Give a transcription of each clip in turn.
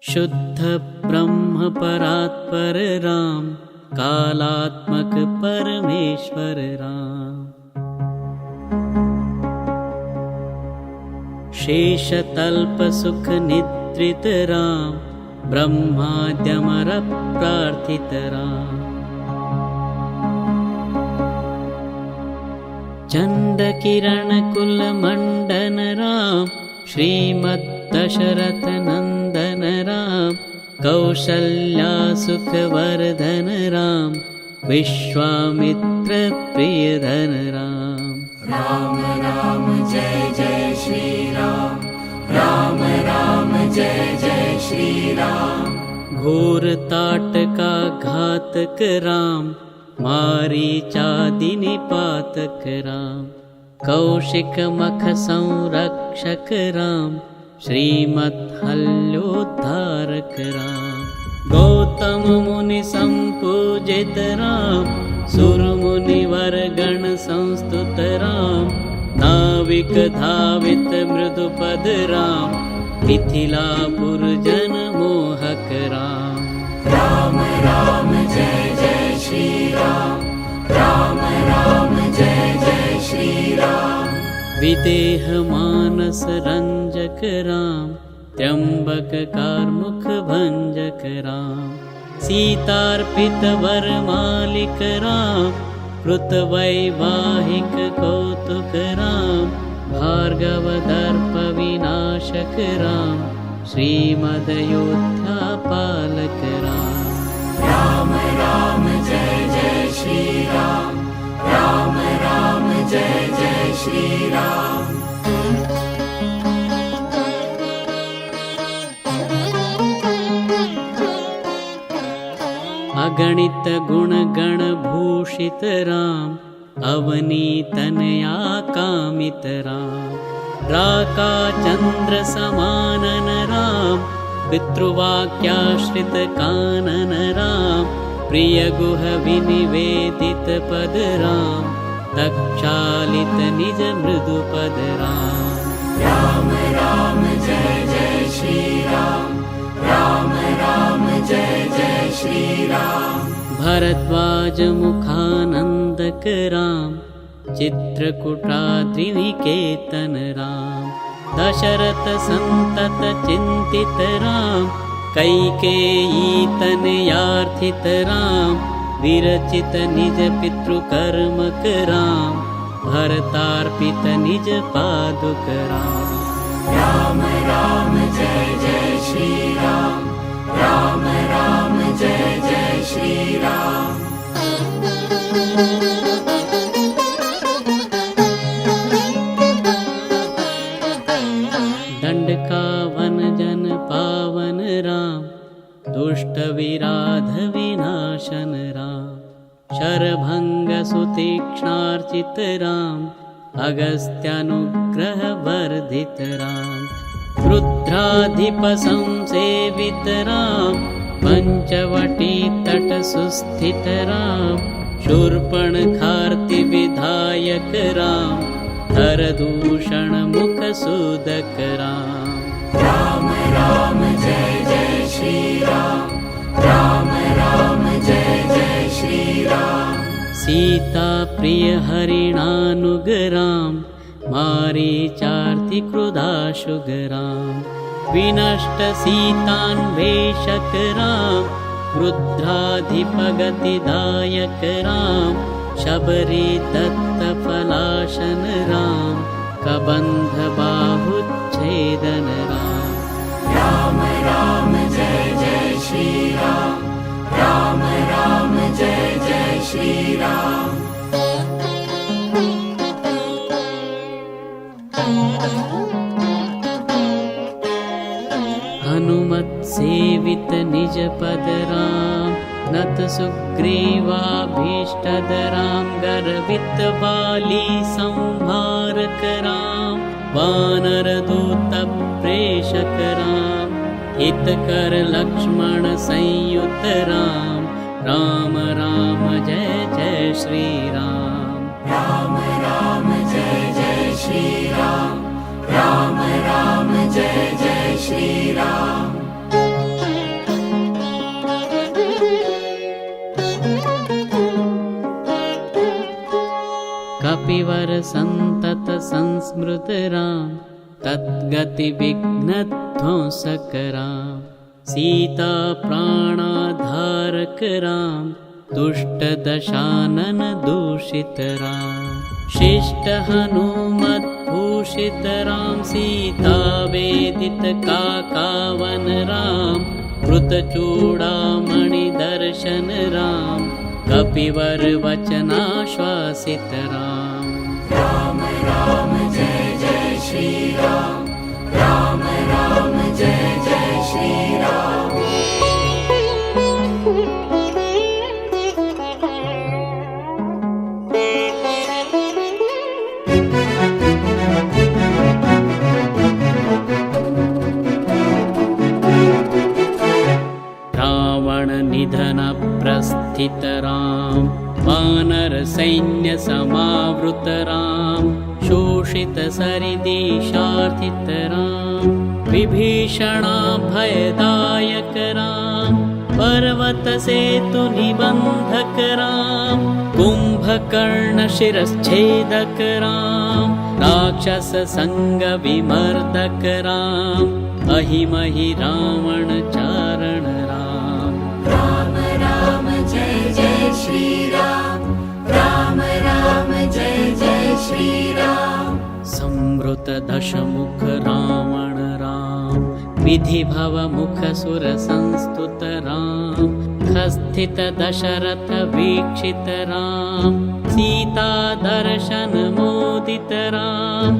शुद्ध ब्रह्म परात्पर राम, कालात्मक परमेश्वर राम। शेषतल्प सुख निद्रित राम, ब्रह्माद्यमर प्रार्थित राम। चंद किरण कुल मंडन राम, श्रीमद् दशरथ नंदन राम। कौशल्या सुखवर्धन राम, विश्वामित्र प्रियधन राम। राम राम जय जय श्री राम, राम राम जय जय श्री राम। घोर ताटका घातक राम, मारीचादि निपातक राम। कौशिक मख संरक्षक राम, श्रीमद्हल्योद्धारक राम। गौतम मुनि संपूजित राम, सुर मुनिवर गण संस्तुत राम। नाविक धावित मृदुपद राम, मिथिलापुर जन मोहक राम। राम राम जय जय श्री राम, राम राम जय जय श्री राम। विदेह मानस रंजक राम, त्र्यंबक कारमुख भंजक राम। सीतार्पित वर मालिक राम, कृत वैवाहिक कौतुक राम। भार्गव दर्प विनाशक राम, श्रीमदयोध्या पालक राम। राम राम जय जय श्री राम, राम राम जय जय श्री राम। अगणित गुण गण भूषित राम, अवनीतनया कामित राम। राका चंद्र समानन राम, पितृवाक्याश्रित कानन राम। प्रिय गुह विनिवेदित पद राम, तक्षालित निज मृदु पद राम। राम राम जय जय श्री राम, राम राम जय जय श्री राम। भरद्वाज मुखानंदक राम, चित्रकूटाद्रिनिकेतन राम। दशरथ संतत चिंतित राम, कैकेयी तनयार्थित राम। विरचित निज पितृकर्मक राम, भरतार्पित निज पादुक राम। राम राम जय जय श्री राम, राम राम जय जय श्री राम। दंडकावन जन पावन राम, दुष्ट विराध विनाशन राम। शरभंग सुतीक्ष्णार्चित राम, अगस्त्यानुग्रह वर्धित राम। रुद्राधिप संसेवित राम, पंचवटी तट सुस्थित राम। शूर्पणखार्ति विधायक राम, हरदूषण मुख सुदक राम। राम राम जय जय श्री राम, राम राम जय जय श्री राम। सीता प्रिय हरिणानुग राम, मारीचार्ति क्रुधाशुग राम। विनष्ट सीतान्वेषक राम, रुद्राधिपगतिदायक राम। शबरी दत्त फलाशन राम, कबंध बाहुच्छेदन राम। राम राम जय जय श्री राम, राम राम जय जय श्री राम। हनुमत सेवित निज पद राम, नत सुग्रीवाभीष्टद राम। गर्वित बाली संहारक राम, वानर दूत प्रेषक राम। हितकर लक्ष्मण संयुत राम, राम राम जय जय श्री राम। राम राम जय जय श्री राम, राम राम जय जय श्री राम। संतत संस्मृत राम तद्गति विघ्नध्वंसक राम सीता प्राणाधारक राम दुष्ट दशानन दूषित राम शिष्ट हनुमत भूषित राम सीता वेदित काकावन राम कृत चूड़ामणि दर्शन राम कपिवर वचनाश्वासित राम राम राम जय जय श्री राम राम राम जय जय श्री राम रावण निधन प्रस्थित राम वानर सैन्य समावृत राम शोषित सरिदेशार्थित राम विभीषणा भयदायक राम पर्वत सेतु निबंधक राम कुंभकर्ण शिरश्छेदक राम राक्षस संग विमर्दक राम अहिमहि रावण चारण राम राम राम जय जय श्री राम राम राम जय जय श्री राम संवृत दशमुख रावण राम विधिभव मुख सुर संस्तुत राम खस्थित दशरथ वीक्षित राम सीता दर्शन मोदित राम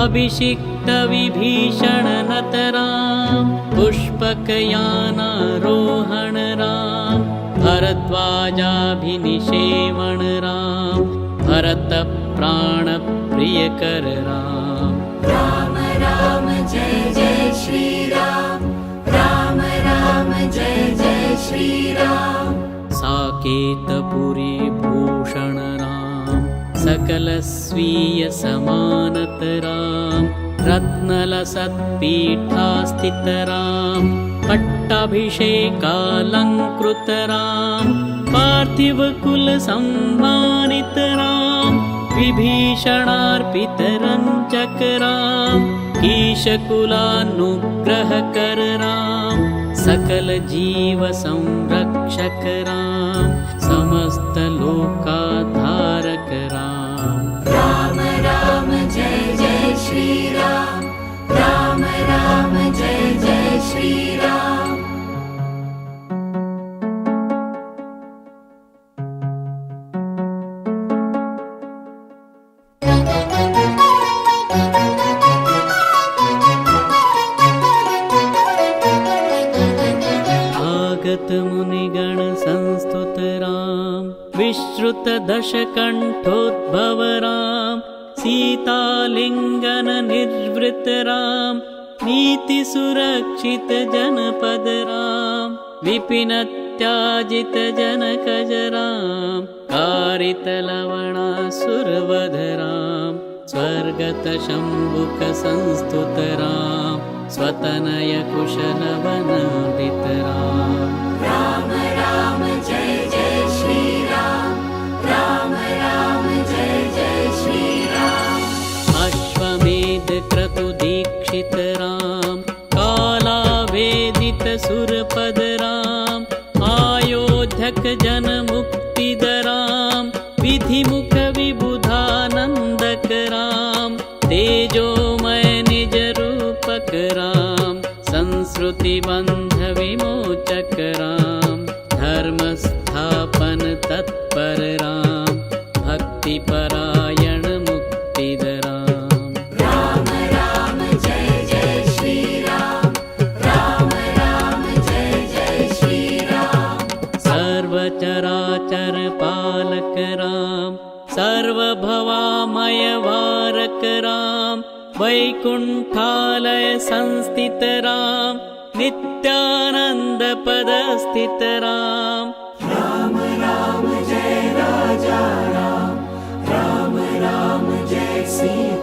अभिषिक्त विभीषण नत राम पुष्पक यानारोहण राम भरद्वाजाभिनिषेवण राम भरत प्राण प्रियकर राम राम राम जय जय श्री राम राम राम जय जय श्री राम साकेतपुरी भूषण राम सकल स्वीय समानत राम रत्नलसत्पीठास्थित राम पट्टाभिषेकालंकृत राम पार्थिव कुल सम्मानित राम विभीषणार्पित रंजक राम ईशकुलानुग्रह कर राम सकल जीव संरक्षक राम समस्त लोकाधारक राम राम राम जय जय श्री राम राम राम जय जय श्री राम मुनिगण संस्तुत राम विश्रुत दशकंठोद्भव राम सीतालिंगन निर्वृत राम नीति सुरक्षित जनपद राम विपिन त्याजित जनकज राम कारित लवणासुरवध राम स्वर्गत शंभुक संस्तुत राम स्वतनय कुशल वनोदित राम राम राम जय जय श्री राम राम राम जय जय श्री राम अश्वमेध क्रतु दीक्षित राम कालावेदित सुरपद राम आयोध्यक जन मुक्तिद राम विधिमुख विबुधानंदक राम तेजोमय निज रूपक राम संस्कृति बंध विमोचक राम धर्म स्थापन तत्पर राम भक्ति परायण मुक्तिद राम राम राम जय जय श्री राम राम राम जय जय श्री राम सर्वचराचर पालक राम सर्वभवामय वारक राम वैकुंठालय संस्थित राम नित्यानंद पद स्थित राम राम राम जय राजा राम राम राम जय सीता